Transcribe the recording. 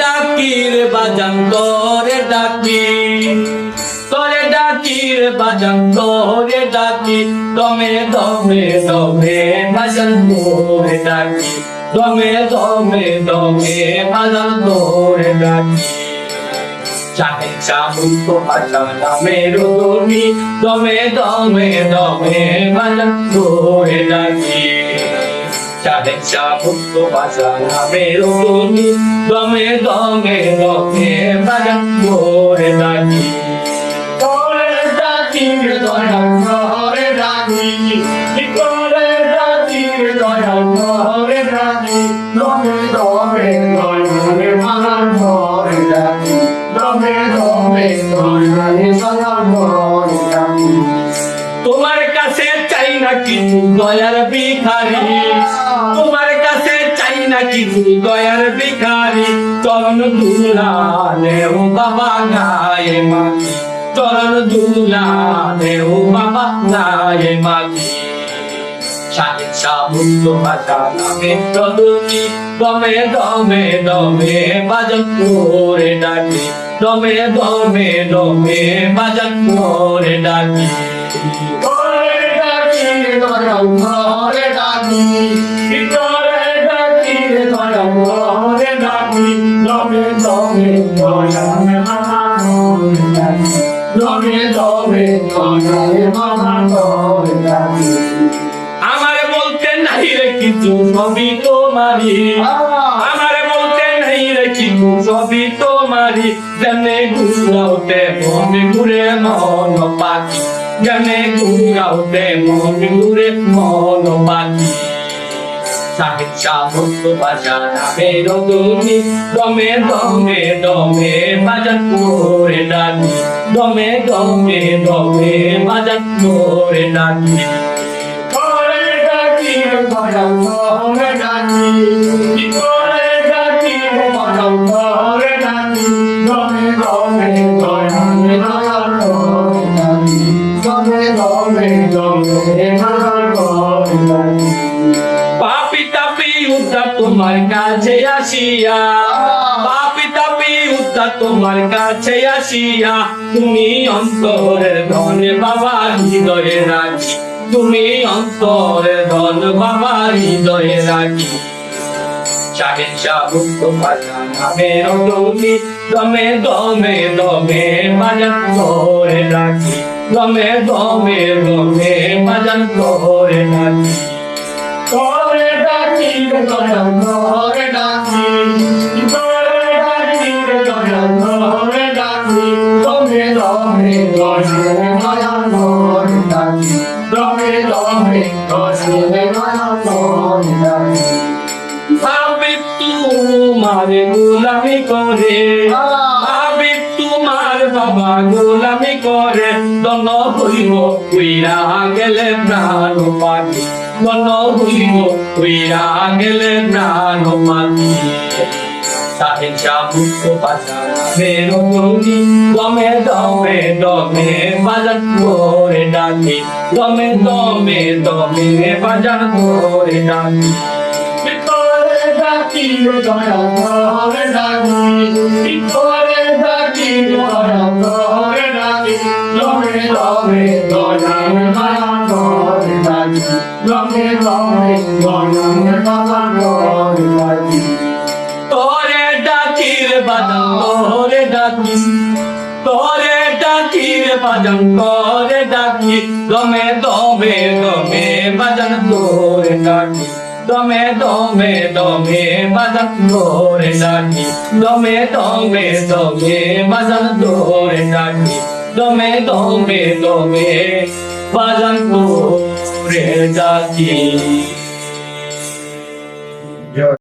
ডাকি রে বাজান তোরে ডাকি, তোরে ডাকি রে বাজান তোরে ডাকি, দমে দমে দমে বাজান তোরে ডাকি, দমে দমে দমে বাজান তোরে ডাকি। চাঁদের চাবুক বাজান নামের ধনি, দমে দমে দমে বাজান তোরে ডাকি। চাঁদের চাবুক বাজান নামের ধনি, দমে দমে দমে বাজান তোরে ডাকি। তোরে ডাকি দয়াল তোরে ডাকি, তোরে ডাকি দয়াল তোরে ডাকি, দমে দমে দমে বাজান তোরে ডাকি, দমে দমে দমে বাজান তোরে ডাকি। তোমার কাছে চাই না কিছু দয়ার ভিখারি, তোমার কাছে চাই না কিছু দয়ার ভিখারি, চরণ দুলালে ও বাবা গায়ে মাখি, চরণ দুলালে ও বাবা গায়ে মাখি। চাঁদের চাবুক বাজান নামের ধনি, দমে দমে দমে বাজান তোরে ডাকি, দমে দমে দমে বাজান তোরে ডাকি। তোরে ডাকি দয়াল তোরে ডাকি, তোরে ডাকি দয়াল তোরে ডাকি, দমে দমে দয়াল বাজান তোরে ডাকি, দমে দমে দয়াল বাজান তোরে ডাকি। আমার বলতে নাই রে কিছু সবই তোমারি, আমার বলতে নাই রে কিছু সবই তোমারি, যেমনে ঘুরাওতে মন ঘুরে মন পাখি, যেমনে ঘুরাওতে মন ঘুরে মন পাখি। চাঁদের চাবুক বাজান নামের ধনি, দমে দমে দমে বাজান তোরে ডাকি, দমে দমে দমে বাজান তোরে ডাকি। তোরে ডাকি দয়াল তোরে ডাকি, তোরে ডাকি দয়াল তোরে ডাকি, দমে দমে দয়াল তোরে ডাকি, দমে দমে দমে বাজান তোরে ডাকি। পাপি তাপি উদ্ধার তোমার কাছে আসিয়া, পাপি তাপি উদ্ধার তোমার কাছে আসিয়া, তুমি অন্তরের ধন বাবা হৃদয়ে রাখি, তুমি অন্তরের ধন বাবা হৃদয়ে রাখি। চাঁদের চাবুক বাজান নামের ধনি, দমে দমে দমে বাজান তোরে ডাকি, দমে দমে দমে বাজান তোরে ডাকি। তোরে ডাকি দয়াল তোরে ডাকি, তোরে ডাকি দয়াল তোরে ডাকি, দমে দমে দমে বাজান তোরে ডাকি, দমে দমে দমে বাজান তোরে ডাকি। হাবিব তোমার গোলামি করে, হাবিব তোমার বাবা গোলামি করে, দন হইব উইরা গেলে প্রাণ পাখি, দন হইব উইরা গেলে প্রাণ পাখি। চাঁদের চাবুক বাজান নামের ধনি, দমে দমে দমে বাজান তোরে ডাকি, দমে দমে দমে বাজান তোরে ডাকি। তোরে ডাকি দয়াল তোরে ডাকি, তোরে ডাকি দয়াল তোরে ডাকি, দমে দমে দয়াল বাজান তোরে ডাকি, দমে দমে দয়াল বাজান তোরে ডাকি। তোরে ডাকি রে বাজান তোরে ডাকি, তোরে ডাকি রে বাজান তোরে ডাকি, দমে দমে দমে বাজান তোরে ডাকি, দমে দমে দমে বাজান তোরে ডাকি, দমে দমে দমে বাজান তোরে ডাকি, দমে দমে দমে বাজান তোরে ডাকি।